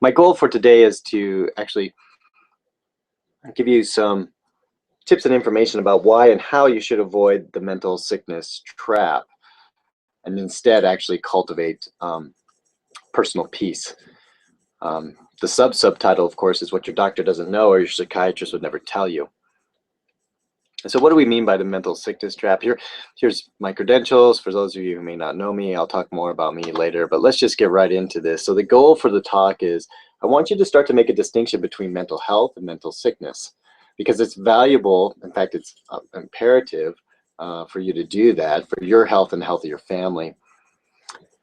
My goal for today is to actually give you some tips and information about why and how you should avoid the mental sickness trap and instead actually cultivate personal peace. The subtitle, of course, is what your doctor doesn't know or your psychiatrist would never tell you. So what do we mean by the mental sickness trap? Here's my credentials. For those of you who may not know me, I'll talk more about me later, but let's just get right into this. So the goal for the talk is I want you to start to make a distinction between mental health and mental sickness, because it's valuable. In fact, it's imperative for you to do that for your health and the health of your family.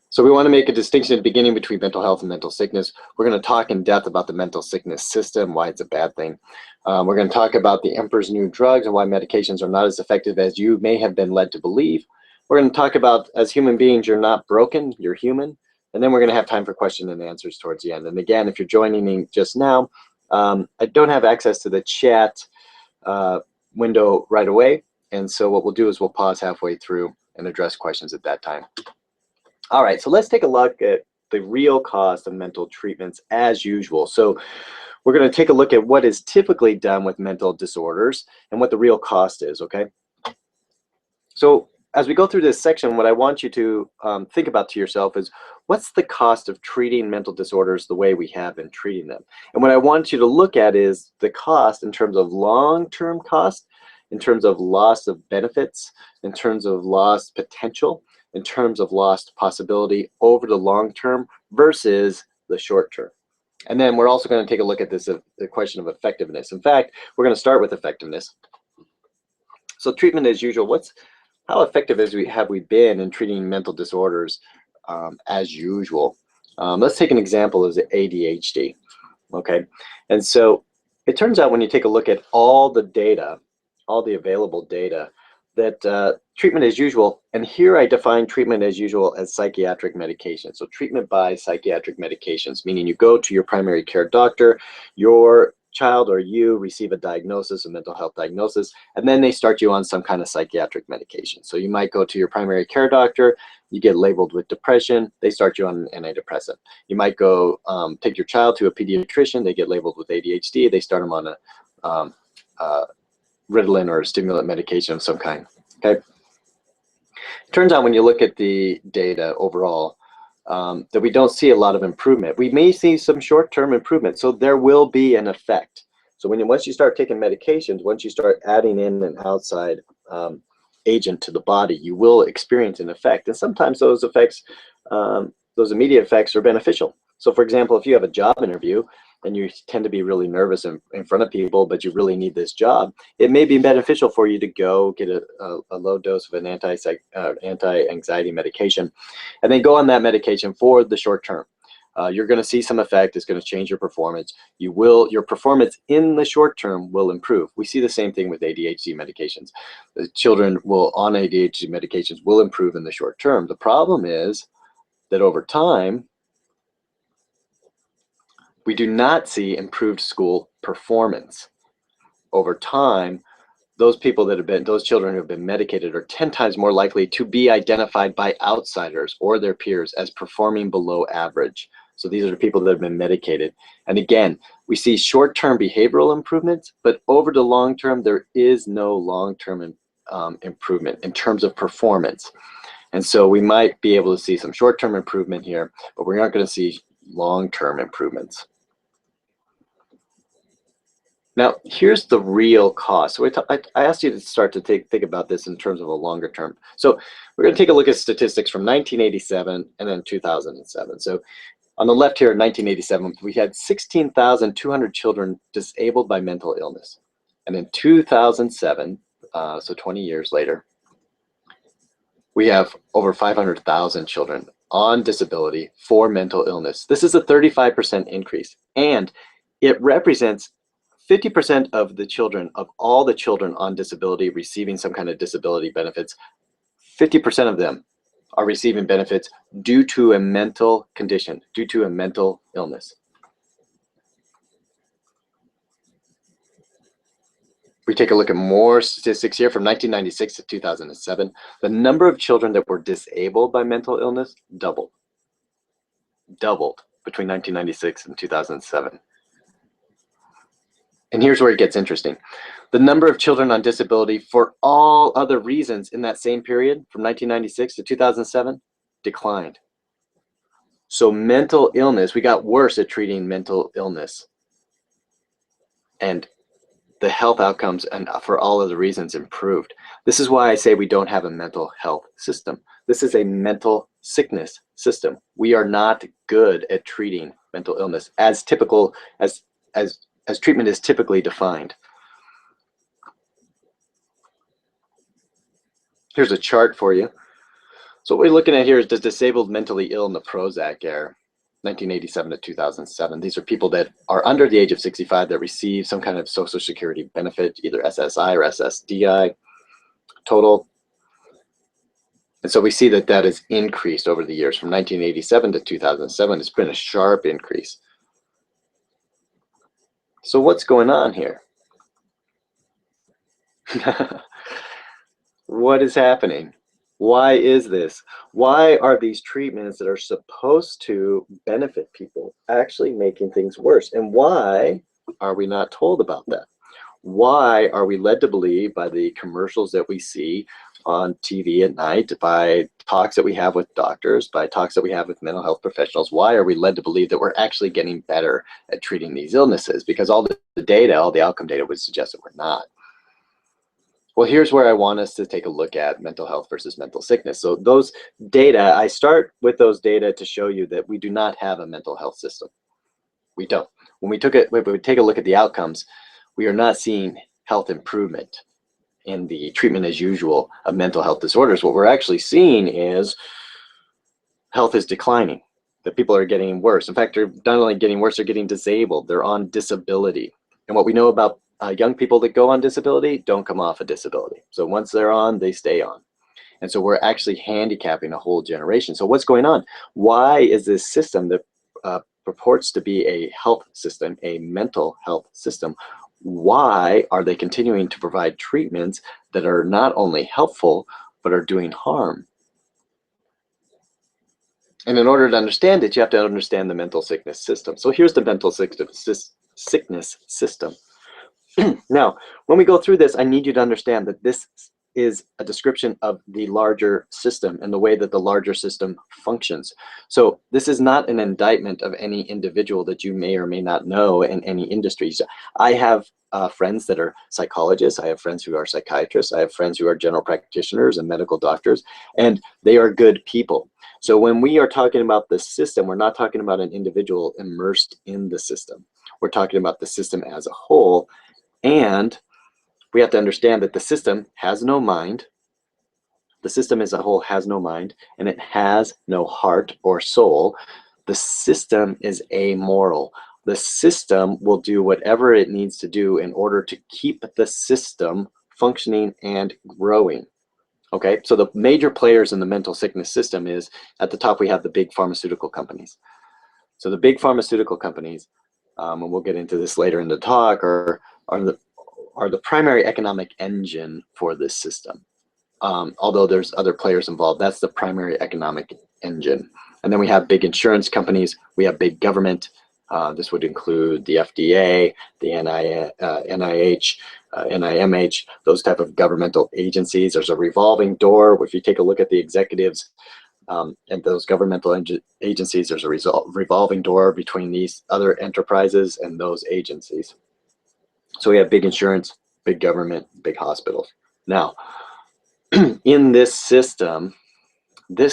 So we want to make a distinction at the beginning between mental health and mental sickness. We're going to talk in depth about the mental sickness system, why it's a bad thing. We're going to talk about the emperor's new drugs and why medications are not as effective as you may have been led to believe. We're going to talk about, as human beings, you're not broken, you're human. And then we're going to have time for questions and answers towards the end. And again, if you're joining me just now, I don't have access to the chat window right away. And so what we'll do is we'll pause halfway through and address questions at that time. All right, so let's take a look at the real cost of mental treatments as usual. So we're going to take a look at what is typically done with mental disorders and what the real cost is, okay? So as we go through this section, what I want you to think about to yourself is, what's the cost of treating mental disorders the way we have been treating them? And what I want you to look at is the cost in terms of long-term cost, in terms of loss of benefits, in terms of lost potential, in terms of lost possibility over the long term versus the short term. And then we're also going to take a look at this, the question of effectiveness. In fact, we're going to start with effectiveness. So treatment as usual, how effective have we been in treating mental disorders as usual? Let's take an example of the ADHD, okay? And so it turns out when you take a look at all the data, all the available data, that treatment as usual, and here I define treatment as usual as psychiatric medication. So treatment by psychiatric medications, meaning you go to your primary care doctor, your child or you receive a diagnosis, a mental health diagnosis, and then they start you on some kind of psychiatric medication. So you might go to your primary care doctor, you get labeled with depression, they start you on an antidepressant. You might go take your child to a pediatrician, they get labeled with ADHD, they start them on a Ritalin or a stimulant medication of some kind, okay? It turns out when you look at the data overall, that we don't see a lot of improvement. We may see some short-term improvement, so there will be an effect. So once you start taking medications, once you start adding in an outside agent to the body, you will experience an effect. And sometimes those effects, those immediate effects are beneficial. So for example, if you have a job interview, and you tend to be really nervous in front of people, but you really need this job, it may be beneficial for you to go get a low dose of an anti-anxiety medication, and then go on that medication for the short term. You're going to see some effect. It's going to change your performance. Your performance in the short term will improve. We see the same thing with ADHD medications. The children on ADHD medications will improve in the short term. The problem is that over time, we do not see improved school performance. Over time, those children who have been medicated are 10 times more likely to be identified by outsiders or their peers as performing below average. So these are the people that have been medicated. And again, we see short-term behavioral improvements, but over the long term, there is no long-term improvement in terms of performance. And so we might be able to see some short-term improvement here, but we aren't going to see long-term improvements. Now, here's the real cost. So I asked you to start to think about this in terms of a longer term. So we're going to take a look at statistics from 1987 and then 2007. So on the left here in 1987, we had 16,200 children disabled by mental illness. And in 2007, so 20 years later, we have over 500,000 children on disability for mental illness. This is a 35% increase, and it represents 50% of the children, of all the children on disability receiving some kind of disability benefits, 50% of them are receiving benefits due to a mental condition, due to a mental illness. We take a look at more statistics here from 1996 to 2007. The number of children that were disabled by mental illness doubled. between 1996 and 2007. And here's where it gets interesting. The number of children on disability for all other reasons in that same period, from 1996 to 2007, declined. So mental illness, we got worse at treating mental illness. And the health outcomes and for all of the reasons improved. This is why I say we don't have a mental health system. This is a mental sickness system. We are not good at treating mental illness as typical as treatment is typically defined. Here's a chart for you. So what we're looking at here is the disabled mentally ill in the Prozac era, 1987 to 2007. These are people that are under the age of 65 that receive some kind of Social Security benefit, either SSI or SSDI total. And so we see that that has increased over the years. From 1987 to 2007, it's been a sharp increase. So what's going on here? What is happening? Why is this? Why are these treatments that are supposed to benefit people actually making things worse? And why are we not told about that? Why are we led to believe by the commercials that we see on TV at night, by talks that we have with doctors, by talks that we have with mental health professionals? Why are we led to believe that we're actually getting better at treating these illnesses? Because all the data, all the outcome data would suggest that we're not. Well, here's where I want us to take a look at mental health versus mental sickness. So those data, I start with those data to show you that we do not have a mental health system. We don't. When we take a look at the outcomes, we are not seeing health improvement in the treatment as usual of mental health disorders. What we're actually seeing is health is declining, that people are getting worse. In fact, they're not only getting worse, they're getting disabled. They're on disability. And what we know about young people that go on disability don't come off a disability. So once they're on, they stay on. And so we're actually handicapping a whole generation. So what's going on? Why is this system that purports to be a health system, a mental health system, why are they continuing to provide treatments that are not only helpful, but are doing harm? And in order to understand it, you have to understand the mental sickness system. So here's the mental sickness system. Now, when we go through this, I need you to understand that this is a description of the larger system and the way that the larger system functions. So this is not an indictment of any individual that you may or may not know in any industry. So I have friends that are psychologists. I have friends who are psychiatrists. I have friends who are general practitioners and medical doctors, and they are good people. So when we are talking about the system, we're not talking about an individual immersed in the system. We're talking about the system as a whole. And we have to understand that the system has no mind. The system as a whole has no mind, and it has no heart or soul. The system is amoral. The system will do whatever it needs to do in order to keep the system functioning and growing. Okay, so the major players in the mental sickness system is, at the top we have the big pharmaceutical companies. So the big pharmaceutical companies, and we'll get into this later in the talk, are the primary economic engine for this system. Although there's other players involved, that's the primary economic engine. And then we have big insurance companies, we have big government. This would include the FDA, the NIH, NIMH, those type of governmental agencies. There's a revolving door. If you take a look at the executives and those governmental agencies, there's a revolving door between these other enterprises and those agencies. So we have big insurance, big government, big hospitals. Now, in this system, the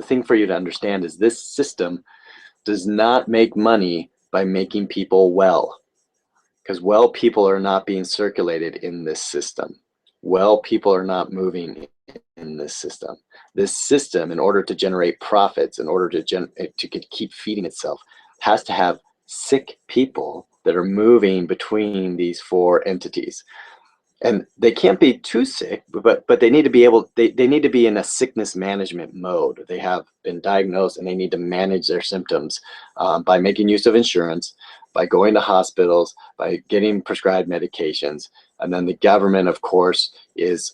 thing for you to understand is this system does not make money by making people well, because well people are not being circulated in this system. Well people are not moving in this system. This system, in order to generate profits, in order to keep feeding itself, has to have sick people that are moving between these four entities. And they can't be too sick, but they need to be able, they need to be in a sickness management mode. They have been diagnosed and they need to manage their symptoms by making use of insurance, by going to hospitals, by getting prescribed medications. And then the government, of course, is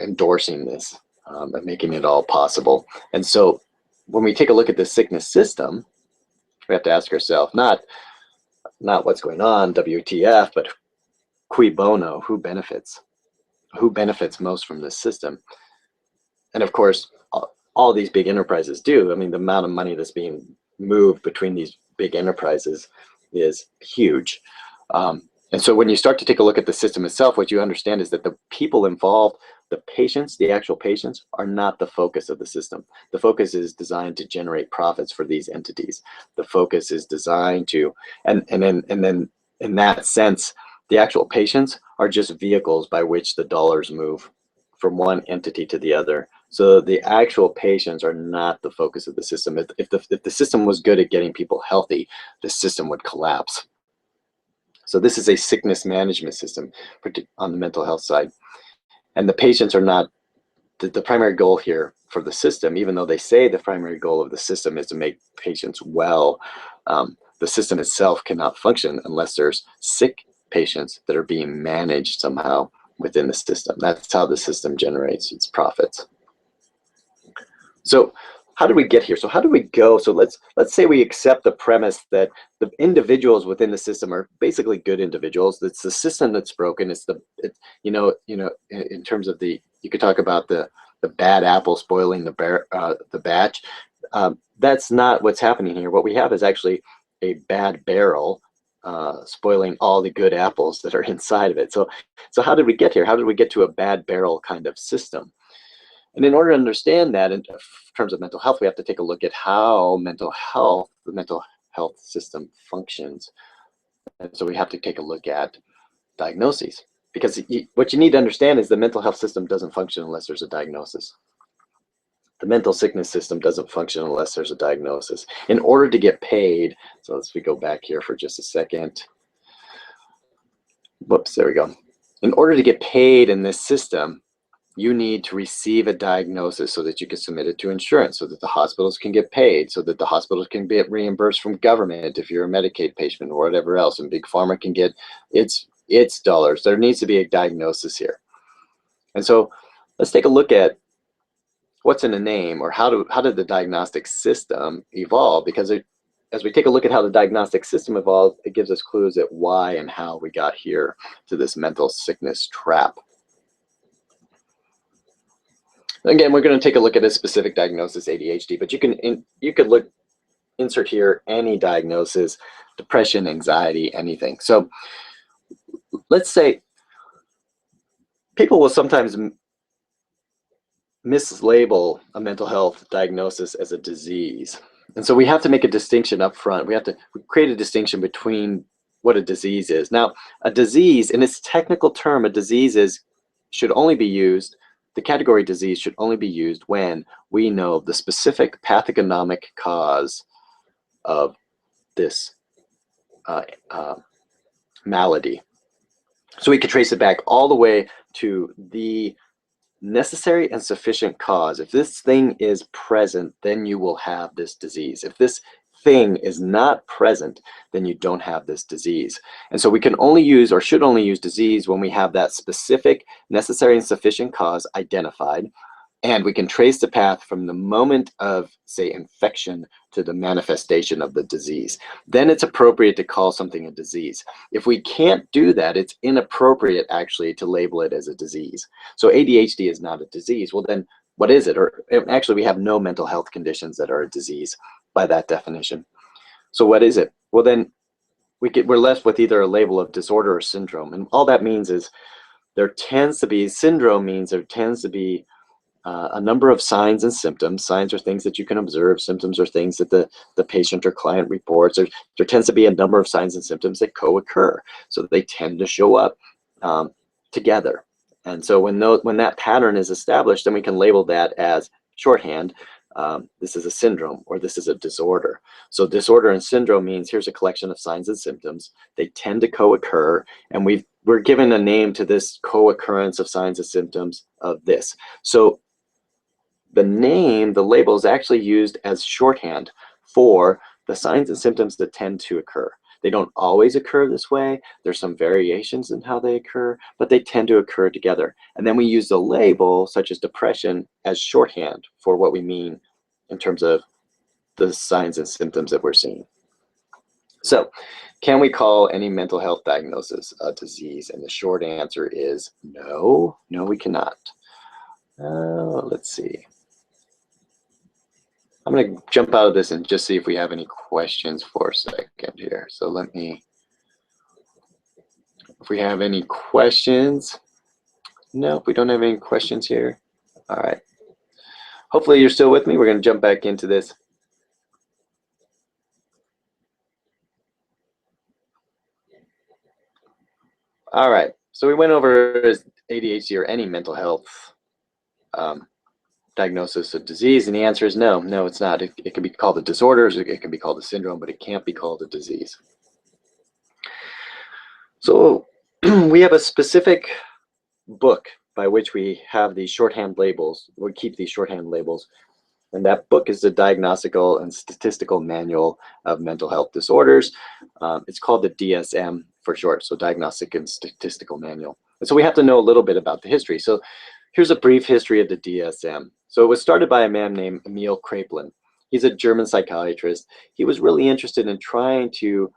endorsing this and making it all possible. And so when we take a look at the sickness system, we have to ask ourselves, not what's going on, WTF, but cui bono, who benefits? Who benefits most from this system? And of course, all these big enterprises do. I mean, the amount of money that's being moved between these big enterprises is huge. And so when you start to take a look at the system itself, what you understand is that the people involved, the patients, the actual patients, are not the focus of the system. The focus is designed to generate profits for these entities. The focus is designed to, and then in that sense, the actual patients are just vehicles by which the dollars move from one entity to the other. So the actual patients are not the focus of the system. If the system was good at getting people healthy, the system would collapse. So this is a sickness management system on the mental health side. And the patients are not the primary goal here for the system, even though they say the primary goal of the system is to make patients well. The system itself cannot function unless there's sick patients that are being managed somehow within the system. That's how the system generates its profits. So how do we get here? So how do we go? So let's say we accept the premise that the individuals within the system are basically good individuals. It's the system that's broken. In terms of you could talk about the bad apple spoiling the batch. That's not what's happening here. What we have is actually a bad barrel spoiling all the good apples that are inside of it. So how did we get here? How did we get to a bad barrel kind of system? And in order to understand that in terms of mental health, we have to take a look at how the mental health system functions. And so we have to take a look at diagnoses, because what you need to understand is the mental health system doesn't function unless there's a diagnosis. The mental sickness system doesn't function unless there's a diagnosis. In order to get paid, so let's go back here for just a second. Whoops, there we go. In order to get paid in this system, you need to receive a diagnosis so that you can submit it to insurance, so that the hospitals can get paid, so that the hospitals can get reimbursed from government if you're a Medicaid patient or whatever else, and Big Pharma can get its dollars. There needs to be a diagnosis here. And so let's take a look at what's in a name, or how did the diagnostic system evolve? Because as we take a look at how the diagnostic system evolved, it gives us clues at why and how we got here to this mental sickness trap. Again, we're going to take a look at a specific diagnosis, ADHD, but you could insert here any diagnosis, depression, anxiety, anything. So let's say people will sometimes mislabel a mental health diagnosis as a disease. And so we have to make a distinction up front. We have to create a distinction between what a disease is. Now, a disease, in its technical term, a disease should only be used, the category disease should only be used when we know the specific pathogenomic cause of this malady. So we could trace it back all the way to the necessary and sufficient cause. If this thing is present, then you will have this disease. If this thing is not present, then you don't have this disease. And so we can only use, or should only use, disease when we have that specific necessary and sufficient cause identified, and we can trace the path from the moment of, say, infection to the manifestation of the disease. Then it's appropriate to call something a disease. If we can't do that, it's inappropriate actually to label it as a disease. So ADHD is not a disease. Well, then what is it? Or actually, we have no mental health conditions that are a disease by that definition. So what is it? Well, then we're left with either a label of disorder or syndrome. And all that means is syndrome means there tends to be a number of signs and symptoms. Signs are things that you can observe. Symptoms are things that the patient or client reports. There tends to be a number of signs and symptoms that co-occur. So they tend to show up together. And so when that pattern is established, then we can label that as shorthand. This is a syndrome, or this is a disorder. So disorder and syndrome means here's a collection of signs and symptoms. They tend to co-occur, and we're given a name to this co-occurrence of signs and symptoms of this. So the label is actually used as shorthand for the signs and symptoms that tend to occur. They don't always occur this way. There's some variations in how they occur, but they tend to occur together. And then we use the label, such as depression, as shorthand for what we mean in terms of the signs and symptoms that we're seeing. So, can we call any mental health diagnosis a disease? And the short answer is no. No, we cannot. Let's see. I'm going to jump out of this and just see if we have any questions for a second here. So let me, if we have any questions. Nope, we don't have any questions here. All right. Hopefully you're still with me. We're going to jump back into this. All right. So we went over ADHD or any mental health diagnosis of disease, and the answer is no. No, it's not. It can be called a disorder, it can be called a syndrome, but it can't be called a disease. So we have a specific book by which we have these shorthand labels. We keep these shorthand labels, and that book is the Diagnostical and Statistical Manual of Mental Health Disorders. It's called the DSM for short, so Diagnostic and Statistical Manual. And so we have to know a little bit about the history. So here's a brief history of the DSM. So it was started by a man named Emil Kraepelin. He's a German psychiatrist. He was really interested in trying to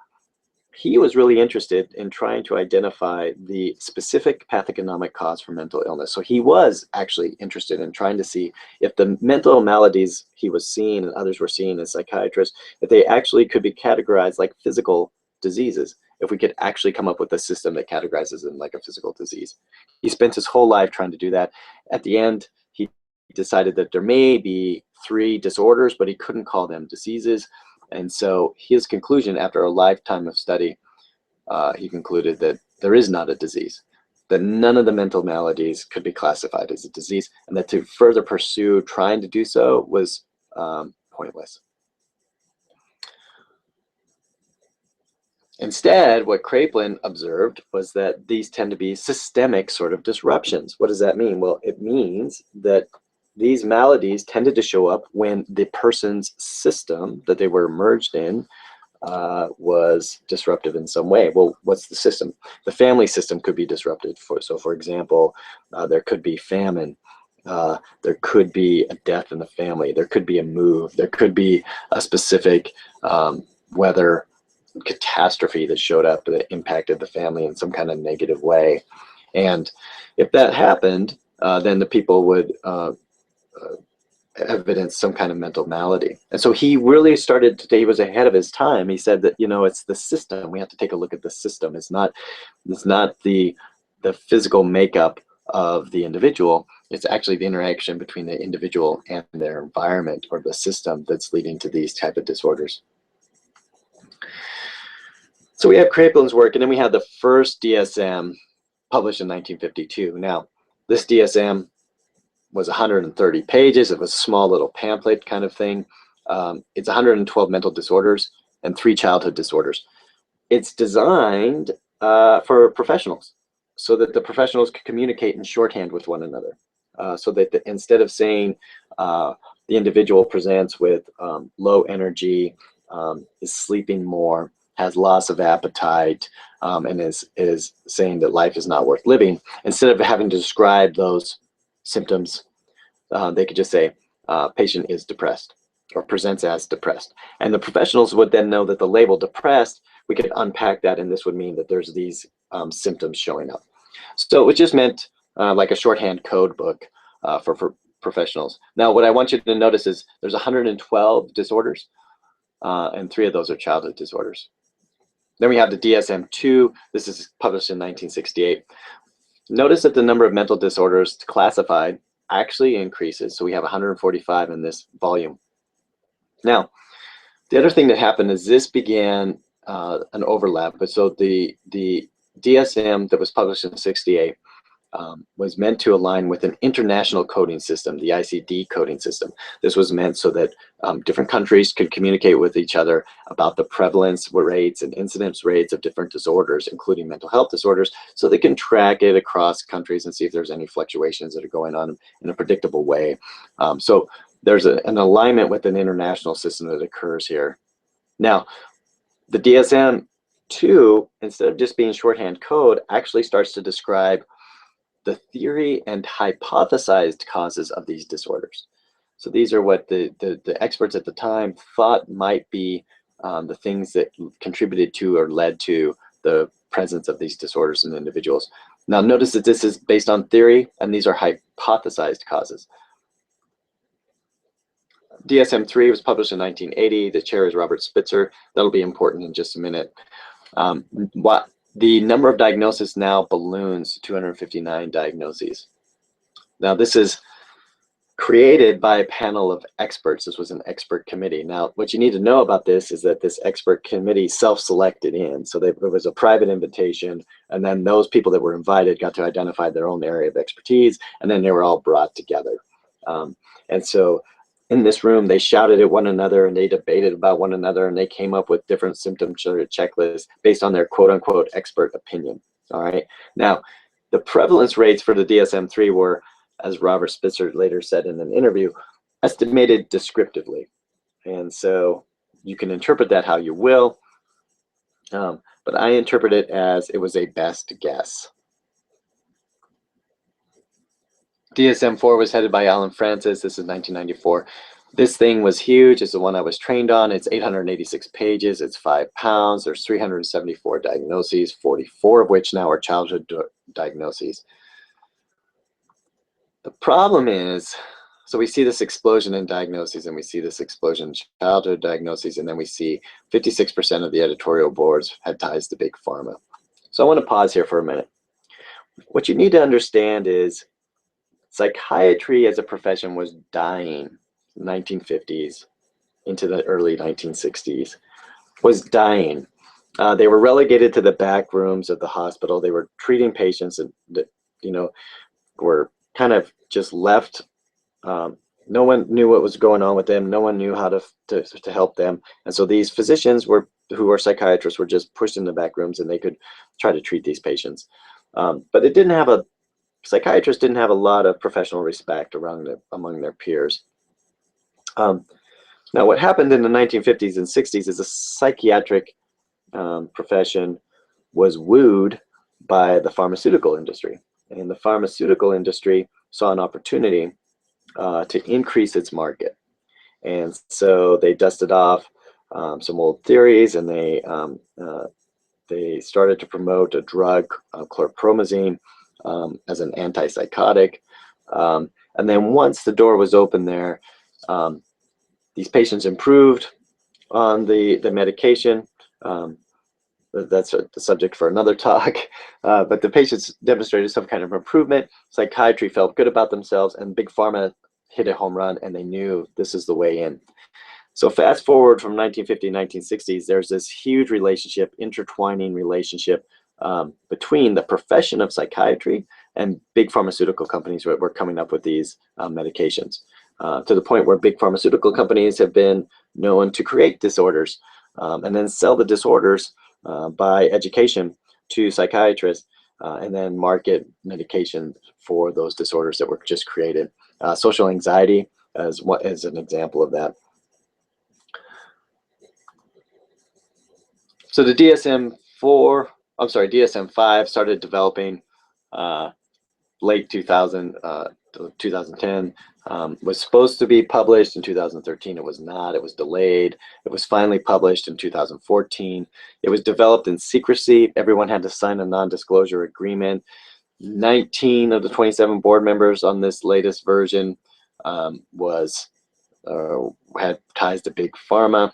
identify the specific pathognomonic cause for mental illness. So he was actually interested in trying to see if the mental maladies he was seeing and others were seeing as psychiatrists, if they actually could be categorized like physical diseases, if we could actually come up with a system that categorizes them like a physical disease. He spent his whole life trying to do that. At the end, he decided that there may be 3 disorders, but he couldn't call them diseases. And so his conclusion, after a lifetime of study, he concluded that there is not a disease, that none of the mental maladies could be classified as a disease, and that to further pursue trying to do so was pointless. Instead, what Kraepelin observed was that these tend to be systemic sort of disruptions. What does that mean? Well, it means that these maladies tended to show up when the person's system that they were merged in was disruptive in some way. Well, what's the system? The family system could be disrupted. So for example, there could be famine. There could be a death in the family. There could be a move. There could be a specific weather catastrophe that showed up that impacted the family in some kind of negative way. And if that happened, then the people would evidence some kind of mental malady. And so he really started he was ahead of his time. He said that, it's the system. We have to take a look at the system. It's not the physical makeup of the individual. It's actually the interaction between the individual and their environment or the system that's leading to these type of disorders. So we have Kraepelin's work, and then we have the first DSM published in 1952. Now, this DSM was 130 pages. It was a small little pamphlet kind of thing. It's 112 mental disorders and 3 childhood disorders. It's designed for professionals so that the professionals can communicate in shorthand with one another. So that instead of saying the individual presents with low energy, is sleeping more, has loss of appetite, and is saying that life is not worth living, instead of having to describe those symptoms, they could just say patient is depressed or presents as depressed. And the professionals would then know that the label depressed, we could unpack that, and this would mean that there's these symptoms showing up. So it just meant like a shorthand code book for professionals. Now, what I want you to notice is there's 112 disorders, and 3 of those are childhood disorders. Then we have the DSM-2. This is published in 1968. Notice that the number of mental disorders classified actually increases. So we have 145 in this volume. Now, the other thing that happened is this began an overlap. But so the DSM that was published in 68 was meant to align with an international coding system, the ICD coding system. This was meant so that different countries could communicate with each other about the prevalence rates and incidence rates of different disorders, including mental health disorders, so they can track it across countries and see if there's any fluctuations that are going on in a predictable way. So there's an alignment with an international system that occurs here. Now, the DSM-2, instead of just being shorthand code, actually starts to describe the theory and hypothesized causes of these disorders. So these are what the experts at the time thought might be the things that contributed to or led to the presence of these disorders in individuals. Now notice that this is based on theory, and these are hypothesized causes. DSM-3 was published in 1980. The chair is Robert Spitzer. That'll be important in just a minute. The number of diagnoses now balloons to 259 diagnoses. Now this is created by a panel of experts. This was an expert committee. Now what you need to know about this is that this expert committee self-selected in. So there was a private invitation, and then those people that were invited got to identify their own area of expertise, and then they were all brought together. And so in this room, they shouted at one another and they debated about one another, and they came up with different symptom checklists based on their quote unquote expert opinion. All right. Now, the prevalence rates for the DSM-3 were, as Robert Spitzer later said in an interview, estimated descriptively. And so you can interpret that how you will, but I interpret it as it was a best guess. DSM-4 was headed by Alan Francis. This is 1994. This thing was huge. It's the one I was trained on. It's 886 pages. It's 5 pounds. There's 374 diagnoses, 44 of which now are childhood diagnoses. The problem is, so we see this explosion in diagnoses, and we see this explosion in childhood diagnoses, and then we see 56% of the editorial boards had ties to big pharma. So I want to pause here for a minute. What you need to understand is psychiatry as a profession was dying in the 1950s into the early 1960s, was dying. They were relegated to the back rooms of the hospital. They were treating patients that, you know, were kind of just left. No one knew what was going on with them. No one knew how to help them. And so these physicians who were psychiatrists were just pushed in the back rooms, and they could try to treat these patients. But it didn't have psychiatrists didn't have a lot of professional respect among their peers. Now what happened in the 1950s and 60s is the psychiatric profession was wooed by the pharmaceutical industry. And the pharmaceutical industry saw an opportunity to increase its market. And so they dusted off some old theories, and they started to promote a drug, chlorpromazine, as an antipsychotic. And then once the door was open there, these patients improved on the medication. That's the subject for another talk. But the patients demonstrated some kind of improvement. Psychiatry felt good about themselves, and Big Pharma hit a home run, and they knew this is the way in. So fast forward from 1950 to 1960s, there's this huge relationship, intertwining relationship between the profession of psychiatry and big pharmaceutical companies who were coming up with these medications, to the point where big pharmaceutical companies have been known to create disorders and then sell the disorders by education to psychiatrists, and then market medication for those disorders that were just created. Social anxiety as an example of that. So the DSM-5 started developing late 2000 to 2010. Was supposed to be published in 2013. It was not. It was delayed. It was finally published in 2014. It was developed in secrecy. Everyone had to sign a non-disclosure agreement. 19 of the 27 board members on this latest version had ties to Big Pharma.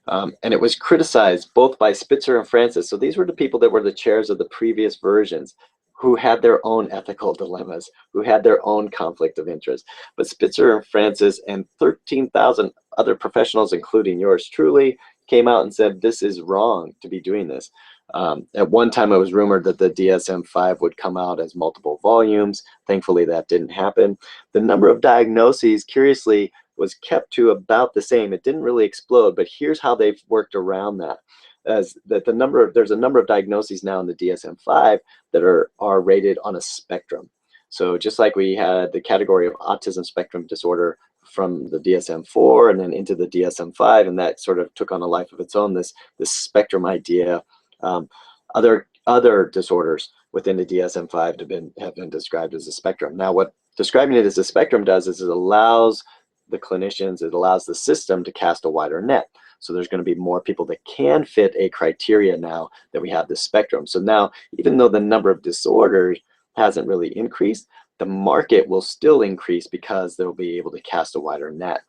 And it was criticized both by Spitzer and Francis. So these were the people that were the chairs of the previous versions, who had their own ethical dilemmas, who had their own conflict of interest. But Spitzer and Francis and 13,000 other professionals, including yours truly, came out and said, this is wrong to be doing this. At one time, it was rumored that the DSM-5 would come out as multiple volumes. Thankfully, that didn't happen. The number of diagnoses, curiously, was kept to about the same. It didn't really explode, but here's how they've worked around that. There's a number of diagnoses now in the DSM-5 that are rated on a spectrum. So just like we had the category of autism spectrum disorder from the DSM-4 and then into the DSM-5, and that sort of took on a life of its own, this spectrum idea. Other disorders within the DSM-5 have been described as a spectrum. Now, what describing it as a spectrum does is it allows the clinicians, it allows the system to cast a wider net. So there's going to be more people that can fit a criteria now that we have this spectrum. So now, even though the number of disorders hasn't really increased, the market will still increase because they'll be able to cast a wider net.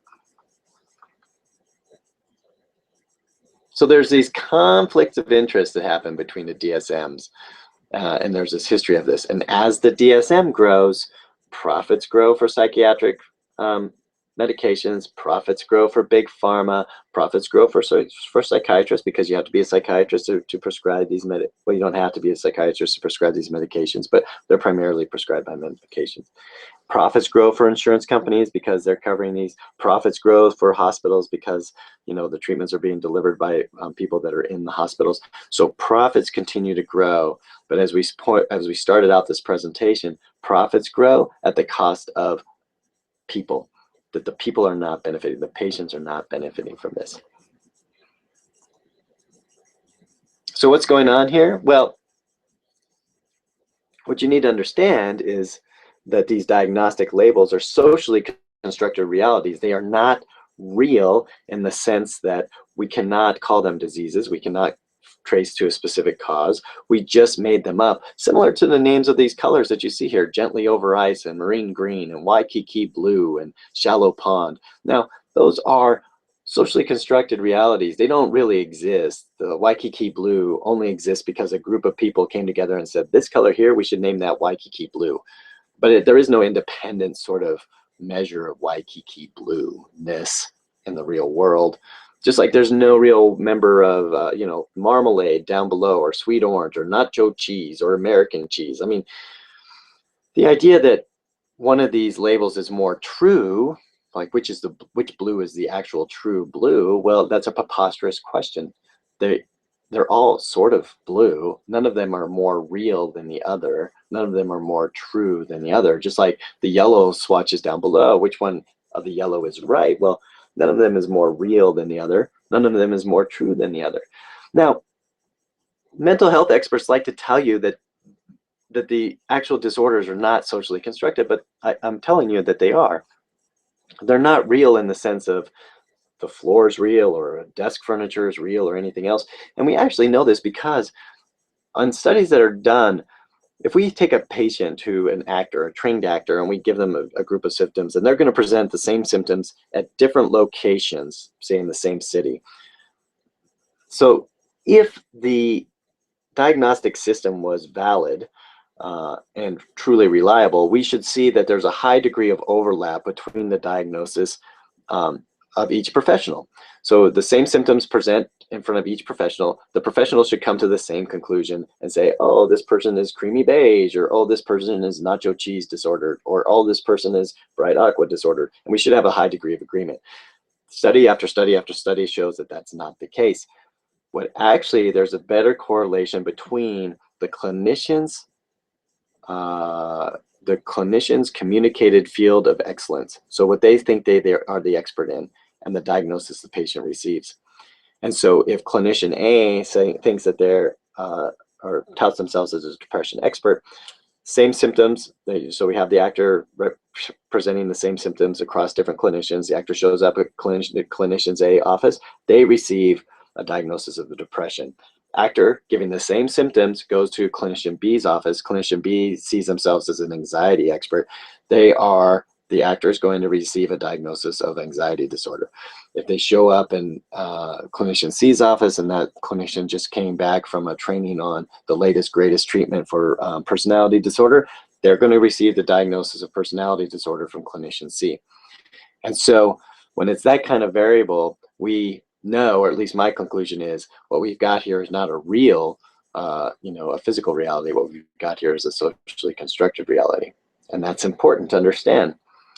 So there's these conflicts of interest that happen between the DSMs, and there's this history of this. And as the DSM grows, profits grow for psychiatric medications, profits grow for big pharma, profits grow for psychiatrists, because you have to be a psychiatrist to prescribe these well, you don't have to be a psychiatrist to prescribe these medications, but they're primarily prescribed by medications. Profits grow for insurance companies because they're covering these. Profits grow for hospitals because, you know, the treatments are being delivered by people that are in the hospitals. So profits continue to grow. But as we started out this presentation, profits grow at the cost of people. That the people are not benefiting, the patients are not benefiting from this. So what's going on here? Well, what you need to understand is that these diagnostic labels are socially constructed realities. They are not real in the sense that we cannot call them diseases. We cannot trace to a specific cause. We just made them up, similar to the names of these colors that you see here: Gently Over Ice and Marine Green and Waikiki Blue and Shallow Pond. Now, those are socially constructed realities. They don't really exist. The Waikiki Blue only exists because a group of people came together and said, this color here, we should name that Waikiki Blue. But there is no independent sort of measure of Waikiki Blue-ness in the real world. Just like there's no real member of, you know, marmalade down below, or sweet orange, or nacho cheese, or American cheese. I mean, the idea that one of these labels is more true, like which blue is the actual true blue, well, that's a preposterous question. They're all sort of blue. None of them are more real than the other. None of them are more true than the other. Just like the yellow swatches down below, which one of the yellow is right? Well, none of them is more real than the other. None of them is more true than the other. Now, mental health experts like to tell you that the actual disorders are not socially constructed, but I'm telling you that they are. They're not real in the sense of the floor is real, or desk furniture is real, or anything else. And we actually know this because on studies that are done, if we take a patient an actor, a trained actor, and we give them a group of symptoms, and they're going to present the same symptoms at different locations, say in the same city. So if the diagnostic system was valid and truly reliable, we should see that there's a high degree of overlap between the diagnosis of each professional. So the same symptoms present in front of each professional. The professional should come to the same conclusion and say, oh, this person is creamy beige, or oh, this person is nacho cheese disordered, or oh, this person is bright aqua disordered. And we should have a high degree of agreement. Study after study after study shows that that's not the case. What actually, there's a better correlation between the clinician's communicated field of excellence. So what they think they are the expert in, and the diagnosis the patient receives. And so if clinician A thinks that they're or touts themselves as a depression expert, same symptoms. So we have the actor presenting the same symptoms across different clinicians. The actor shows up at the clinician's A office. They receive a diagnosis of the depression. Actor giving the same symptoms goes to clinician B's office. Clinician B sees themselves as an anxiety expert. The actor is going to receive a diagnosis of anxiety disorder. If they show up in clinician C's office, and that clinician just came back from a training on the latest, greatest treatment for personality disorder, they're going to receive the diagnosis of personality disorder from clinician C. And so when it's that kind of variable, we know, or at least my conclusion is, what we've got here is not a real, a physical reality. What we've got here is a socially constructed reality. And that's important to understand,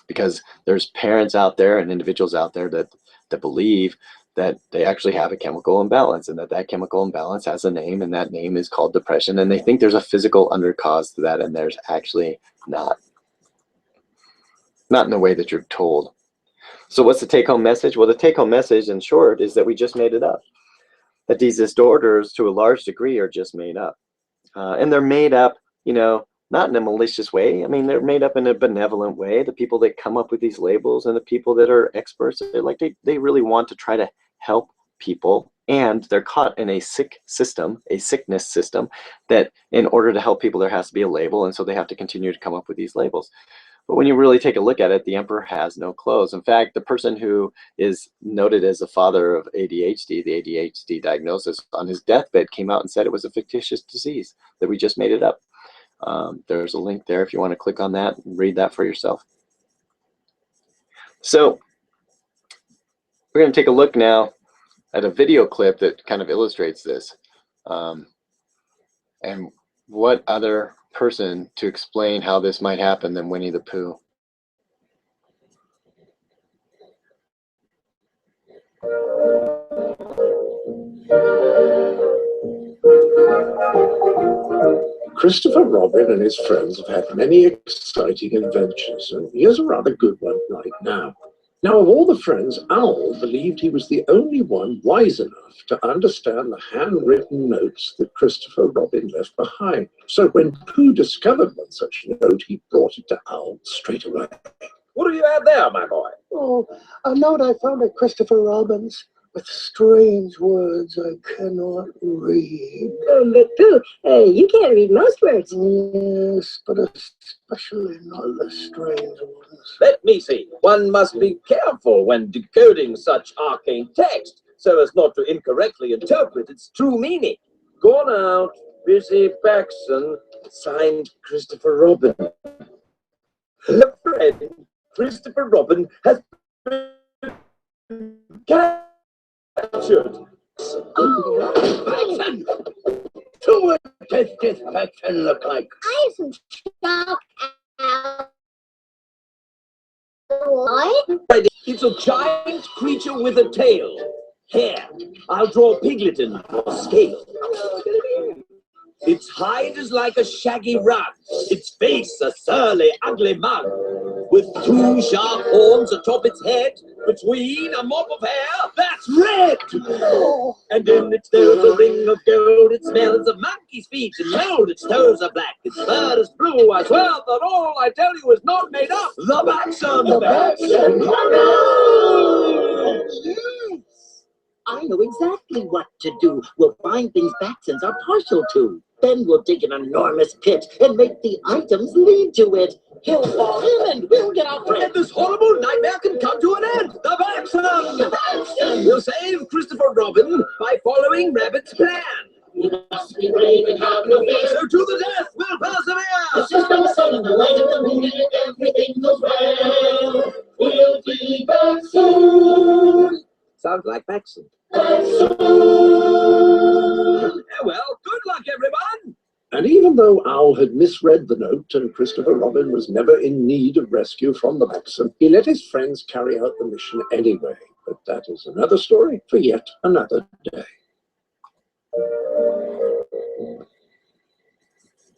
because there's parents out there and individuals out there that believe that they actually have a chemical imbalance, and that chemical imbalance has a name, and that name is called depression, and they think there's a physical undercause to that, and there's actually not in the way that you're told. So what's the take-home message? Well, the take-home message, in short, is that we just made it up. That these disorders, to a large degree, are just made up. And they're made up, not in a malicious way. I mean, they're made up in a benevolent way. The people that come up with these labels and the people that are experts, they really want to try to help people, and they're caught in a sick system, a sickness system, that in order to help people, there has to be a label, and so they have to continue to come up with these labels. But when you really take a look at it, the emperor has no clothes. In fact, the person who is noted as the father of ADHD, the ADHD diagnosis, on his deathbed came out and said it was a fictitious disease, that we just made it up. There's a link there if you want to click on that and read that for yourself. So we're going to take a look now at a video clip that kind of illustrates this. And what other person to explain how this might happen than Winnie the Pooh? Christopher Robin and his friends have had many exciting adventures, and here's a rather good one right now. Now, of all the friends, Owl believed he was the only one wise enough to understand the handwritten notes that Christopher Robin left behind. So when Pooh discovered one such note, he brought it to Owl straight away. What do you have there, my boy? Oh, a note I found at Christopher Robin's with strange words I cannot read. But Pooh, you can't read most words. Yes, but especially not the strange ones. Let me see. One must be careful when decoding such arcane text so as not to incorrectly interpret its true meaning. Gone out, busy Paxson, signed Christopher Robin. Her friend, Christopher Robin, has been captured. Paxson! To what does this Paxson look like? I have some shock. What? It's a giant creature with a tail. Here, I'll draw Pigleton for scale. Its hide is like a shaggy rug, its face a surly, ugly mug, with two sharp horns atop its head, between a mop of hair that's red. And in its nose a ring of gold, it smells of monkey's feet and mold. Its toes are black, its fur is blue. I swear that all I tell you is not made up. The Paxson! The Paxson! Yes, I know exactly what to do. We'll find things Paxsons are partial to. Then we'll dig an enormous pit and make the items lead to it. He'll fall in and we'll get our friend. And this horrible nightmare can come to an end. The Paxson! The Paxson! We'll save Christopher Robin by following Rabbit's plan. We must be brave and have no fear. So to the death we'll persevere. The system is sun, the light of the moon, and everything goes well. We'll be back soon. Sounds like Paxson. Back soon. Well, good luck, everyone. And even though Owl had misread the note and Christopher Robin was never in need of rescue from the Paxson, he let his friends carry out the mission anyway. But that is another story for yet another day.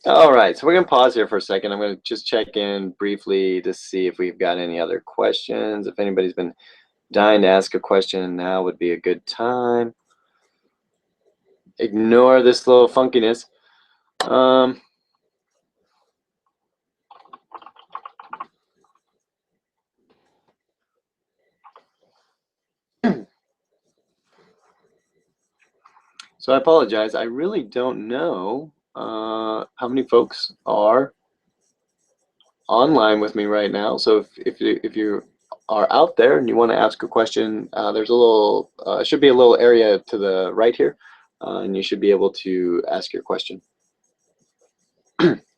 All right, so we're going to pause here for a second. I'm going to just check in briefly to see if we've got any other questions. If anybody's been dying to ask a question, now would be a good time. Ignore this little funkiness. So I apologize. I really don't know how many folks are online with me right now. So if you are out there and you want to ask a question, there's a little should be a little area to the right here, and you should be able to ask your question.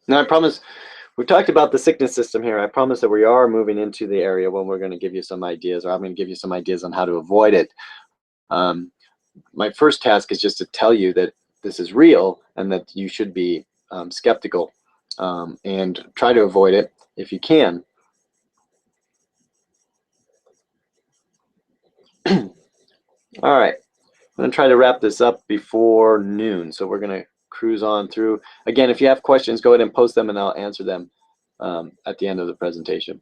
Now I promise, we've talked about the sickness system here. I promise that we are moving into the area when we're going to give you some ideas, or I'm going to give you some ideas on how to avoid it. My first task is just to tell you that this is real and that you should be skeptical and try to avoid it if you can. All right, I'm going to try to wrap this up before noon, so we're going to cruise on through. Again, if you have questions, go ahead and post them and I'll answer them at the end of the presentation.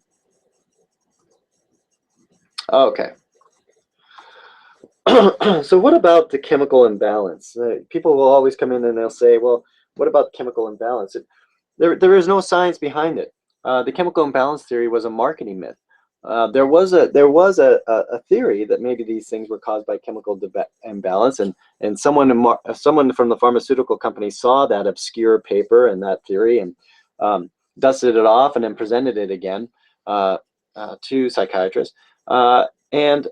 Okay. So what about the chemical imbalance? People will always come in and they'll say, well, what about chemical imbalance? There is no science behind it. The chemical imbalance theory was a marketing myth. there was a theory that maybe these things were caused by chemical imbalance, and someone from the pharmaceutical company saw that obscure paper and that theory and dusted it off and then presented it again to psychiatrists. And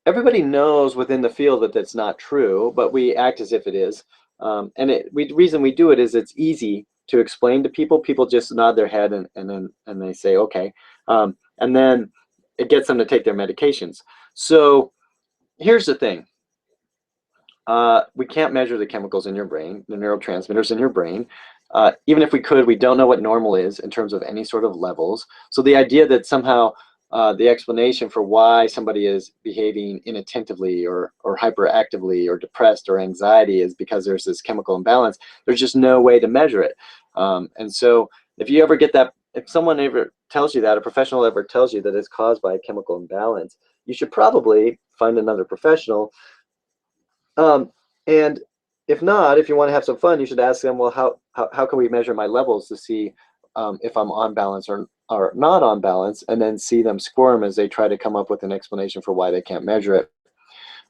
everybody knows within the field that that's not true, but we act as if it is. And the reason we do it is it's easy to explain to people. People just nod their head and they say, okay. And then it gets them to take their medications. So here's the thing. We can't measure the chemicals in your brain, the neurotransmitters in your brain. Even if we could, we don't know what normal is in terms of any sort of levels. So the idea that somehow the explanation for why somebody is behaving inattentively or hyperactively or depressed or anxiety is because there's this chemical imbalance, there's just no way to measure it. And so if you ever get that, if someone ever tells you that, a professional ever tells you that it's caused by a chemical imbalance, you should probably find another professional. And if not, if you want to have some fun, you should ask them, well, how can we measure my levels to see if I'm on balance or not on balance, and then see them squirm as they try to come up with an explanation for why they can't measure it.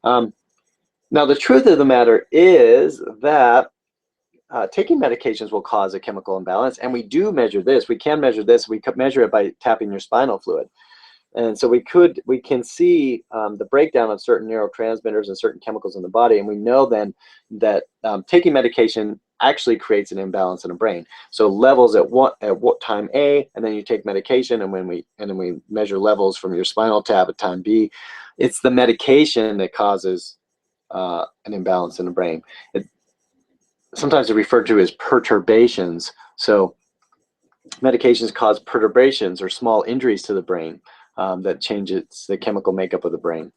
Now, the truth of the matter is that taking medications will cause a chemical imbalance, and we do measure this. We can measure this. We could measure it by tapping your spinal fluid. And so we can see the breakdown of certain neurotransmitters and certain chemicals in the body, and we know then that taking medication actually creates an imbalance in the brain. So levels at what time A, and then you take medication, and then we measure levels from your spinal tap at time B. It's the medication that causes an imbalance in the brain. Sometimes they're referred to as perturbations. So medications cause perturbations or small injuries to the brain that changes the chemical makeup of the brain.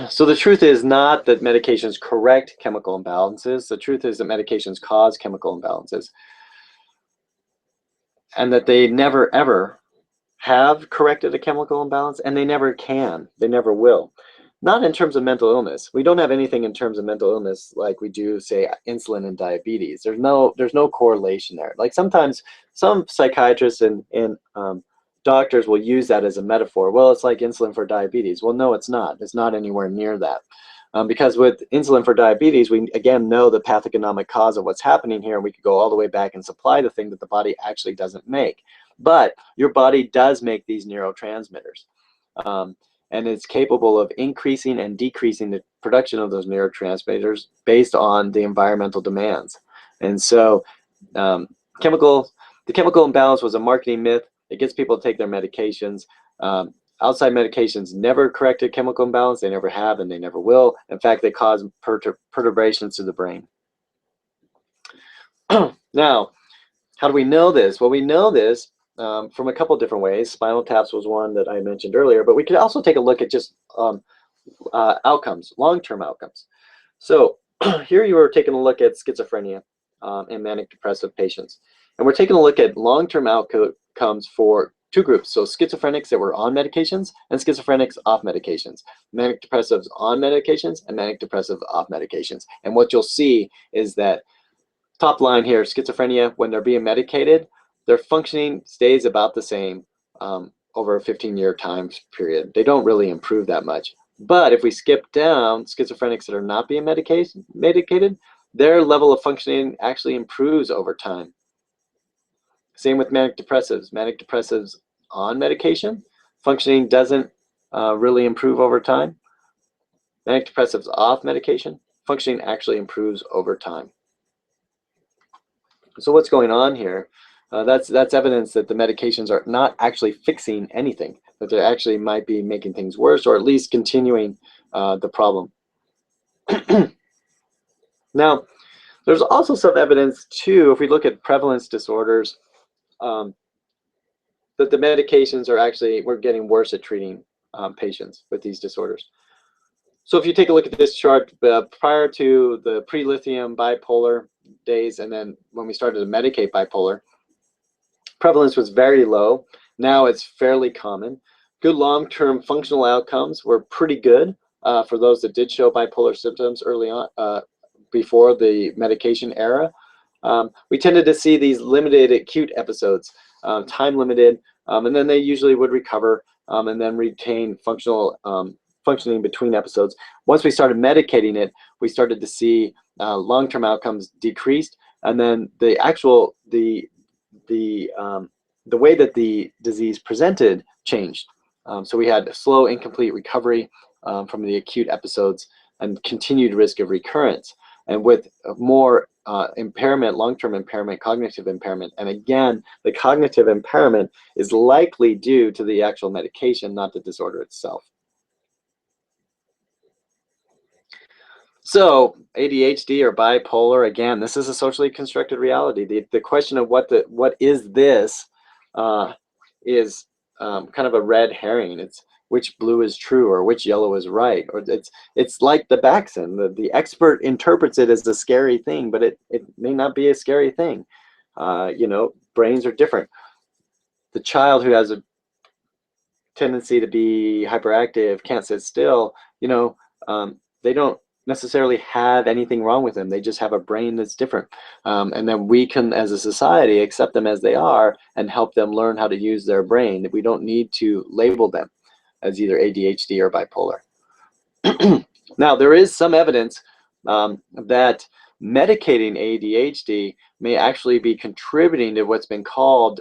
So the truth is not that medications correct chemical imbalances. The truth is that medications cause chemical imbalances, and that they never ever have corrected a chemical imbalance, and they never can. They never will. Not in terms of mental illness. We don't have anything in terms of mental illness like we do, say, insulin and diabetes. There's no correlation there. Like sometimes some psychiatrists and doctors will use that as a metaphor. Well, it's like insulin for diabetes. Well, no, it's not. It's not anywhere near that. Because with insulin for diabetes, we again know the pathogenomic cause of what's happening here, and we could go all the way back and supply the thing that the body actually doesn't make. But your body does make these neurotransmitters. And it's capable of increasing and decreasing the production of those neurotransmitters based on the environmental demands. And so the chemical imbalance was a marketing myth. It gets people to take their medications. Outside medications never corrected chemical imbalance. They never have, and they never will. In fact, they cause perturbations to the brain. Now, how do we know this? Well, we know this from a couple different ways. Spinal taps was one that I mentioned earlier, but we could also take a look at just outcomes, long-term outcomes. So here you are taking a look at schizophrenia in manic depressive patients. And we're taking a look at long-term outcomes for two groups. So schizophrenics that were on medications and schizophrenics off medications. Manic depressives on medications and manic depressive off medications. And what you'll see is that top line here, schizophrenia, when they're being medicated, their functioning stays about the same over a 15-year time period. They don't really improve that much. But if we skip down, schizophrenics that are not being medicated, their level of functioning actually improves over time. Same with manic depressives. Manic depressives on medication, functioning doesn't really improve over time. Manic depressives off medication, functioning actually improves over time. So what's going on here? That's evidence that the medications are not actually fixing anything, that they actually might be making things worse, or at least continuing the problem. Now, there's also some evidence too, if we look at prevalence disorders, that the medications are actually, we're getting worse at treating patients with these disorders. So if you take a look at this chart, prior to the pre-lithium bipolar days, and then when we started to medicate bipolar, prevalence was very low. Now it's fairly common. Good long-term functional outcomes were pretty good for those that did show bipolar symptoms early on, before the medication era. We tended to see these limited acute episodes, time-limited, and then they usually would recover and then retain functioning between episodes. Once we started medicating it, we started to see long-term outcomes decreased, and then the way that the disease presented changed. So we had slow, incomplete recovery from the acute episodes and continued risk of recurrence. And with more impairment, long-term impairment, cognitive impairment, and again, the cognitive impairment is likely due to the actual medication, not the disorder itself. So ADHD or bipolar, again, this is a socially constructed reality. The question of what is this is kind of a red herring. It's which blue is true or which yellow is right, or it's like the Dachshund. The expert interprets it as a scary thing, but it may not be a scary thing. You know, brains are different. The child who has a tendency to be hyperactive, can't sit still, you know, they don't necessarily have anything wrong with them. They just have a brain that's different. And then we can, as a society, accept them as they are and help them learn how to use their brain. We don't need to label them as either ADHD or bipolar. Now, there is some evidence that medicating ADHD may actually be contributing to what's been called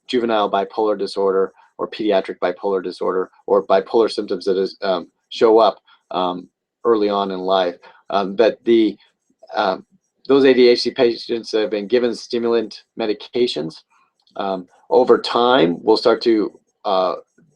juvenile bipolar disorder or pediatric bipolar disorder, or bipolar symptoms that is, show up early on in life. But those ADHD patients that have been given stimulant medications over time will start to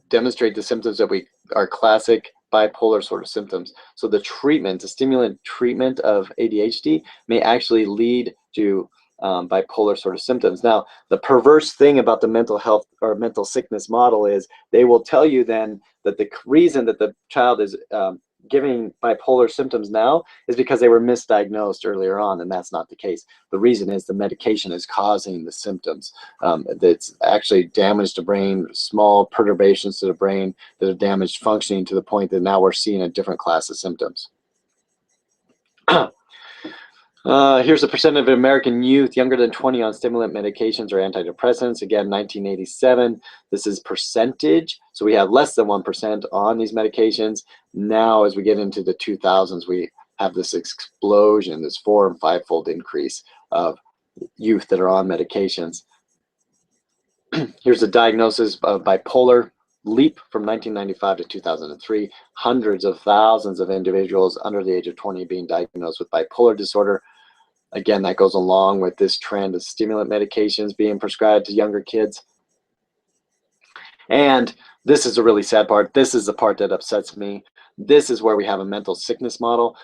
demonstrate the symptoms that are classic bipolar sort of symptoms. So the treatment, the stimulant treatment of ADHD may actually lead to bipolar sort of symptoms. Now, the perverse thing about the mental health or mental sickness model is they will tell you then that the reason that the child is giving bipolar symptoms now is because they were misdiagnosed earlier on, and that's not the case. The reason is the medication is causing the symptoms. That's actually damaged the brain, small perturbations to the brain that have damaged functioning to the point that now we're seeing a different class of symptoms. Here's the percent of American youth younger than 20 on stimulant medications or antidepressants. Again, 1987. This is percentage. So we have less than 1% on these medications. Now, as we get into the 2000s, we have this explosion, this 4- and 5-fold increase of youth that are on medications. Here's the diagnosis of bipolar leap from 1995 to 2003. Hundreds of thousands of individuals under the age of 20 being diagnosed with bipolar disorder. Again, that goes along with this trend of stimulant medications being prescribed to younger kids. And this is a really sad part. This is the part that upsets me. This is where we have a mental sickness model.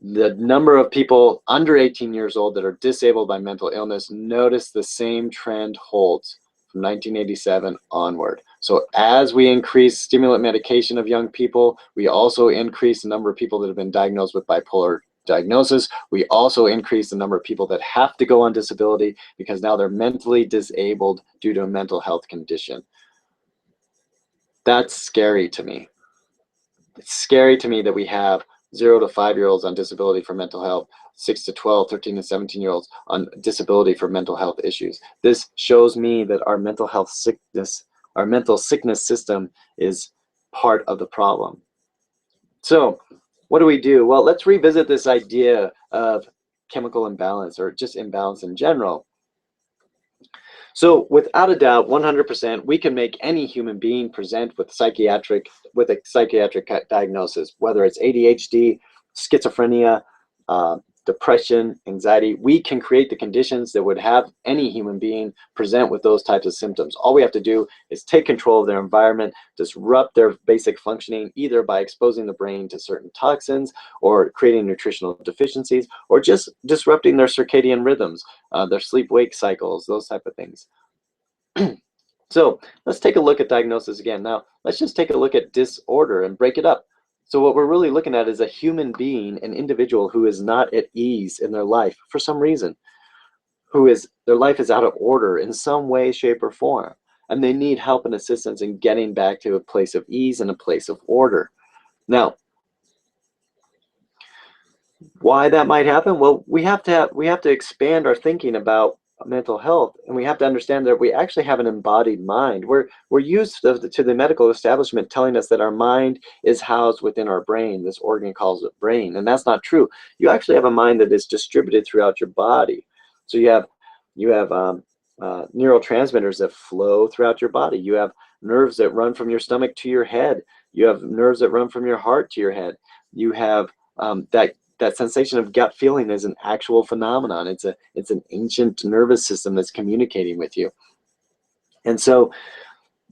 The number of people under 18 years old that are disabled by mental illness, notice the same trend holds from 1987 onward. So as we increase stimulant medication of young people, we also increase the number of people that have been diagnosed with bipolar diagnosis. We also increase the number of people that have to go on disability because now they're mentally disabled due to a mental health condition. That's scary to me. It's scary to me that we have 0 to 5-year-olds on disability for mental health, 6 to 12, 13 to 17-year-olds on disability for mental health issues. This shows me that our mental health sickness, our mental sickness system is part of the problem. So what do we do? Well, let's revisit this idea of chemical imbalance or just imbalance in general. So without a doubt, 100%, we can make any human being present with a psychiatric diagnosis, whether it's ADHD, schizophrenia, depression, anxiety. We can create the conditions that would have any human being present with those types of symptoms. All we have to do is take control of their environment, disrupt their basic functioning, either by exposing the brain to certain toxins or creating nutritional deficiencies, or just disrupting their circadian rhythms, their sleep-wake cycles, those type of things. So let's take a look at diagnosis again. Now, let's just take a look at disorder and break it up. So what we're really looking at is a human being, an individual who is not at ease in their life for some reason, their life is out of order in some way, shape, or form, and they need help and assistance in getting back to a place of ease and a place of order. Now, why that might happen? Well, we have to expand our thinking about mental health, and we have to understand that we actually have an embodied mind. We're used to the medical establishment telling us that our mind is housed within our brain. This organ calls it brain, and that's not true. You actually have a mind that is distributed throughout your body. So you have neurotransmitters that flow throughout your body. You have nerves that run from your stomach to your head. You have nerves that run from your heart to your head. You have that sensation of gut feeling is an actual phenomenon. It's an ancient nervous system that's communicating with you. And so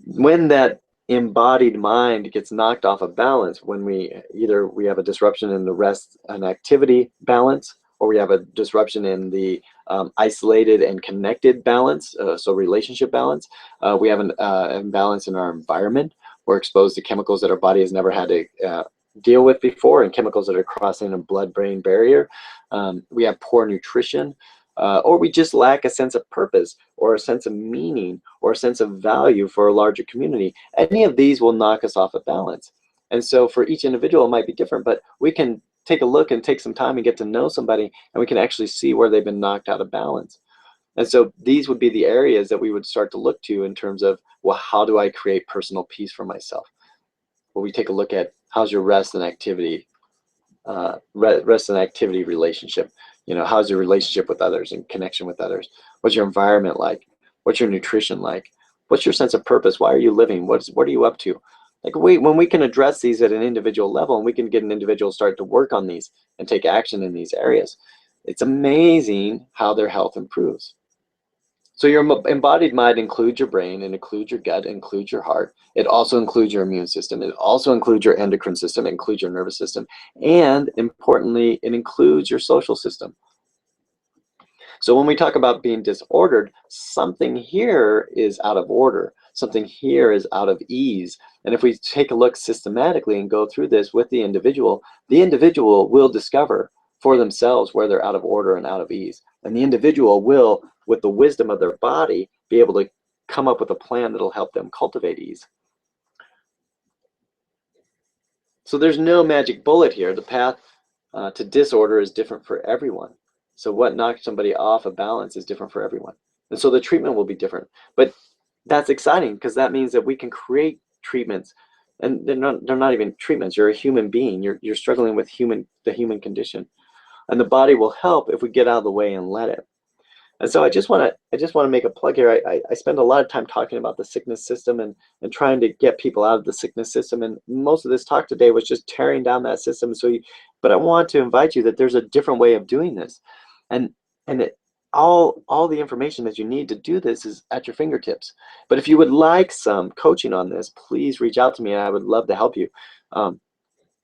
when that embodied mind gets knocked off of balance, when we have a disruption in the rest and activity balance, or we have a disruption in the isolated and connected balance, so relationship balance, we have an imbalance in our environment. We're exposed to chemicals that our body has never had to deal with before, and chemicals that are crossing a blood-brain barrier. We have poor nutrition, or we just lack a sense of purpose, or a sense of meaning, or a sense of value for a larger community. Any of these will knock us off of balance. And so for each individual, it might be different, but we can take a look and take some time and get to know somebody, and we can actually see where they've been knocked out of balance. And so these would be the areas that we would start to look to in terms of, well, how do I create personal peace for myself? Well, we take a look at how's your rest and activity relationship. You know, how's your relationship with others and connection with others? What's your environment like? What's your nutrition like? What's your sense of purpose? Why are you living? What are you up to? Like when we can address these at an individual level, and we can get an individual start to work on these and take action in these areas, it's amazing how their health improves. So your embodied mind includes your brain, and includes your gut, includes your heart. It also includes your immune system. It also includes your endocrine system. It includes your nervous system. And importantly, it includes your social system. So when we talk about being disordered, something here is out of order. Something here is out of ease. And if we take a look systematically and go through this with the individual will discover for themselves where they're out of order and out of ease. And the individual will, with the wisdom of their body, be able to come up with a plan that'll help them cultivate ease. So there's no magic bullet here. The path to disorder is different for everyone. So what knocks somebody off of balance is different for everyone. And so the treatment will be different. But that's exciting, because that means that we can create treatments. And they're not even treatments. You're a human being. You're struggling with the human condition. And the body will help if we get out of the way and let it. And so I just want to make a plug here. I spend a lot of time talking about the sickness system and trying to get people out of the sickness system. And most of this talk today was just tearing down that system. But I want to invite you that there's a different way of doing this. And all the information that you need to do this is at your fingertips. But if you would like some coaching on this, please reach out to me, and I would love to help you.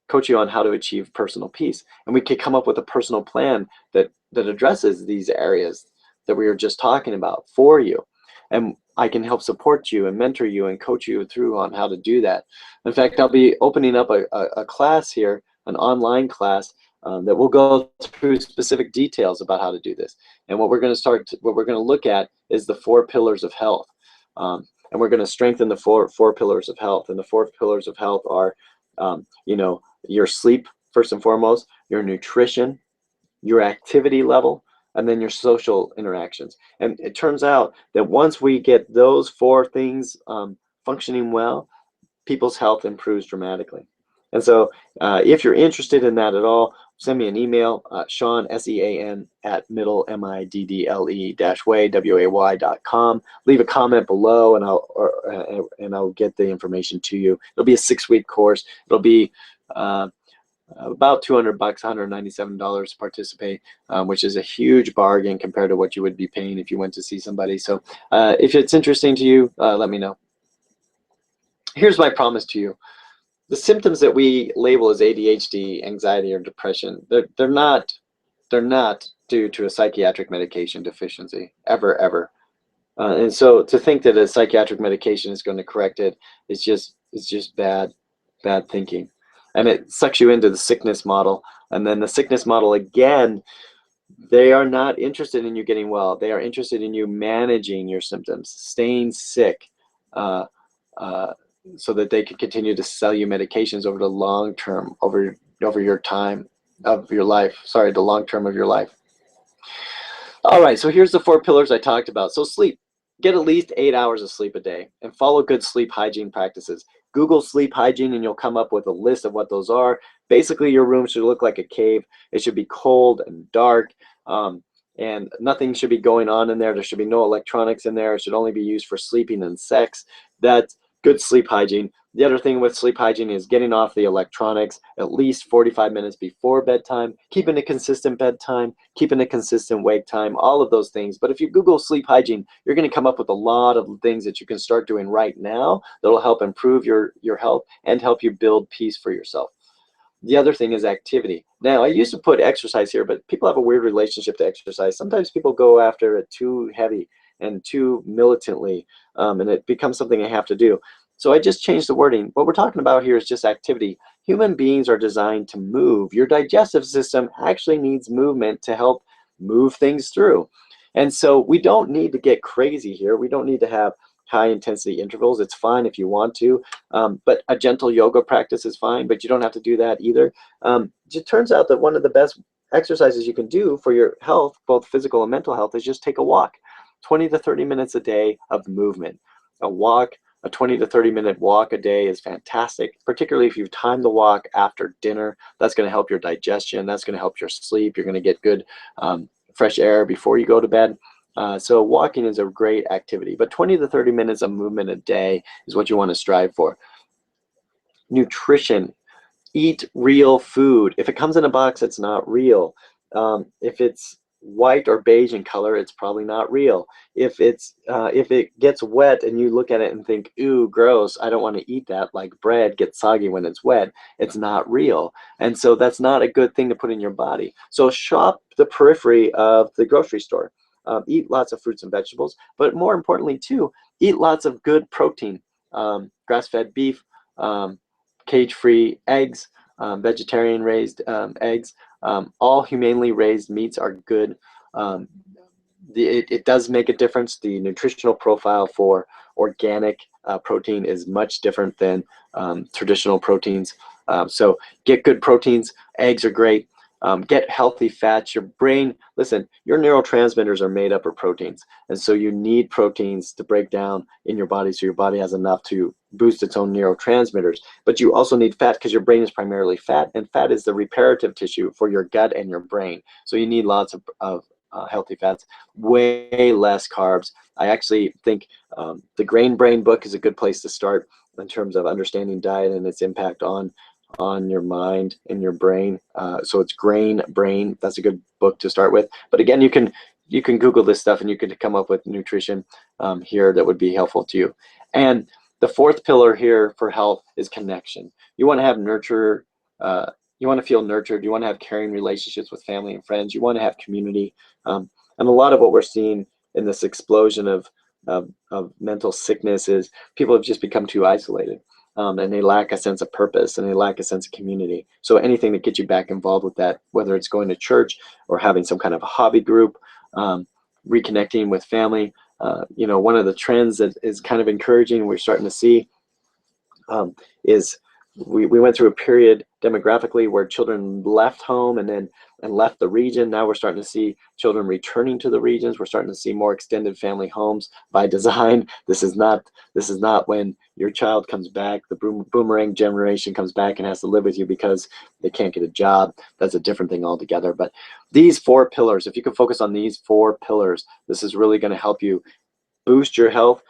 Coach you on how to achieve personal peace. And we could come up with a personal plan that addresses these areas that we were just talking about for you. And I can help support you and mentor you and coach you through on how to do that. In fact, I'll be opening up a class here, an online class, that will go through specific details about how to do this. And what we're going to look at is the 4 pillars of health. And we're going to strengthen the four pillars of health. And the 4 pillars of health are, your sleep, first and foremost, your nutrition, your activity level, and then your social interactions. And it turns out that once we get those 4 things functioning well, people's health improves dramatically. And so if you're interested in that at all, send me an email, Sean, SEAN, at middle-way.com. Leave a comment below, and I'll get the information to you. It'll be a 6-week course. It'll be about $200, $197 to participate, which is a huge bargain compared to what you would be paying if you went to see somebody. So if it's interesting to you, let me know. Here's my promise to you. The symptoms that we label as ADHD, anxiety, or depression, they're not due to a psychiatric medication deficiency, ever. And so to think that a psychiatric medication is going to correct it is just bad thinking. And it sucks you into the sickness model. And then the sickness model, again, they are not interested in you getting well. They are interested in you managing your symptoms, staying sick, so that they can continue to sell you medications over the long term, over your time of your life. Sorry, the long term of your life. All right, so here's the 4 pillars I talked about. So sleep. Get at least 8 hours of sleep a day and follow good sleep hygiene practices. Google sleep hygiene and you'll come up with a list of what those are. Basically, your room should look like a cave. It should be cold and dark, and nothing should be going on in there. There should be no electronics in there. It should only be used for sleeping and sex. That's good sleep hygiene. The other thing with sleep hygiene is getting off the electronics at least 45 minutes before bedtime, keeping a consistent bedtime, keeping a consistent wake time, all of those things. But if you Google sleep hygiene, you're going to come up with a lot of things that you can start doing right now that will help improve your health and help you build peace for yourself. The other thing is activity. Now, I used to put exercise here, but people have a weird relationship to exercise. Sometimes people go after it too heavy and too militantly, and it becomes something they have to do. So I just changed the wording. What we're talking about here is just activity. Human beings are designed to move. Your digestive system actually needs movement to help move things through. And so we don't need to get crazy here. We don't need to have high intensity intervals. It's fine if you want to, but a gentle yoga practice is fine, but you don't have to do that either. It turns out that one of the best exercises you can do for your health, both physical and mental health, is just take a walk. 20 to 30 minutes a day of movement. A walk, a 20 to 30 minute walk a day is fantastic, particularly if you time the walk after dinner. That's going to help your digestion. That's going to help your sleep. You're going to get good fresh air before you go to bed. So walking is a great activity, but 20 to 30 minutes of movement a day is what you want to strive for. Nutrition. Eat real food. If it comes in a box, it's not real. If it's white or beige in color, it's probably not real. If it gets wet and you look at it and think, ooh, gross, I don't want to eat that, like bread gets soggy when it's wet, it's not real. And so that's not a good thing to put in your body. So shop the periphery of the grocery store. Eat lots of fruits and vegetables, but more importantly too, eat lots of good protein, grass-fed beef, cage-free eggs, vegetarian raised eggs. All humanely raised meats are good. It does make a difference. The nutritional profile for organic protein is much different than traditional proteins. So get good proteins. Eggs are great. Get healthy fats. Your brain, listen, your neurotransmitters are made up of proteins. And so you need proteins to break down in your body so your body has enough to boost its own neurotransmitters. But you also need fat because your brain is primarily fat, and fat is the reparative tissue for your gut and your brain. So you need lots of healthy fats, way less carbs. I actually think the Grain Brain book is a good place to start in terms of understanding diet and its impact on your mind and your brain. So it's Grain Brain. That's a good book to start with. But again, you can Google this stuff and you can come up with nutrition here that would be helpful to you. And the 4th pillar here for health is connection. You want to have nurture. You want to feel nurtured. You want to have caring relationships with family and friends. You want to have community. And a lot of what we're seeing in this explosion of mental sickness is people have just become too isolated. And they lack a sense of purpose and they lack a sense of community. So anything that gets you back involved with that, whether it's going to church or having some kind of a hobby group, reconnecting with family, one of the trends that is kind of encouraging, we're starting to see, is we went through a period demographically where children left home and left the region. Now we're starting to see children returning to the regions. We're starting to see more extended family homes by design. This is not when your child comes back, the boomerang generation comes back and has to live with you because they can't get a job. That's a different thing altogether. But these 4 pillars, if you can focus on these 4 pillars, this is really going to help you boost your health,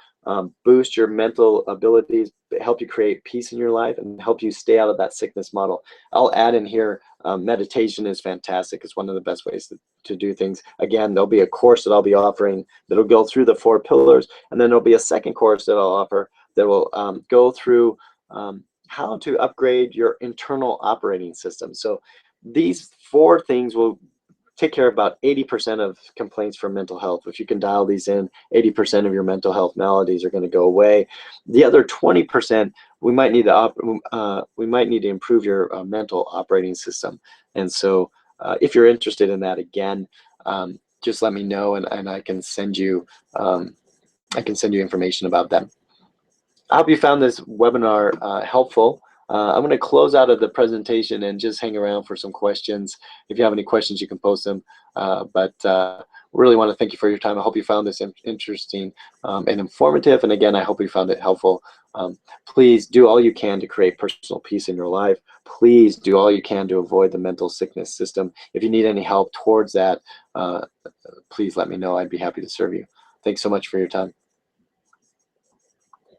boost your mental abilities, help you create peace in your life, and help you stay out of that sickness model. I'll add in here, meditation is fantastic. It's one of the best ways to do things. Again, there'll be a course that I'll be offering that'll go through the 4 pillars, and then there'll be a second course that I'll offer that will go through how to upgrade your internal operating system. So these 4 things will take care of about 80% of complaints for mental health. If you can dial these in, 80% of your mental health maladies are going to go away. The other 20%, we might need to improve your mental operating system. And so, if you're interested in that, again, just let me know, and I can send you information about them. I hope you found this webinar helpful. I'm going to close out of the presentation and just hang around for some questions. If you have any questions, you can post them. But really want to thank you for your time. I hope you found this interesting and informative. And again, I hope you found it helpful. Please do all you can to create personal peace in your life. Please do all you can to avoid the mental sickness system. If you need any help towards that, please let me know. I'd be happy to serve you. Thanks so much for your time.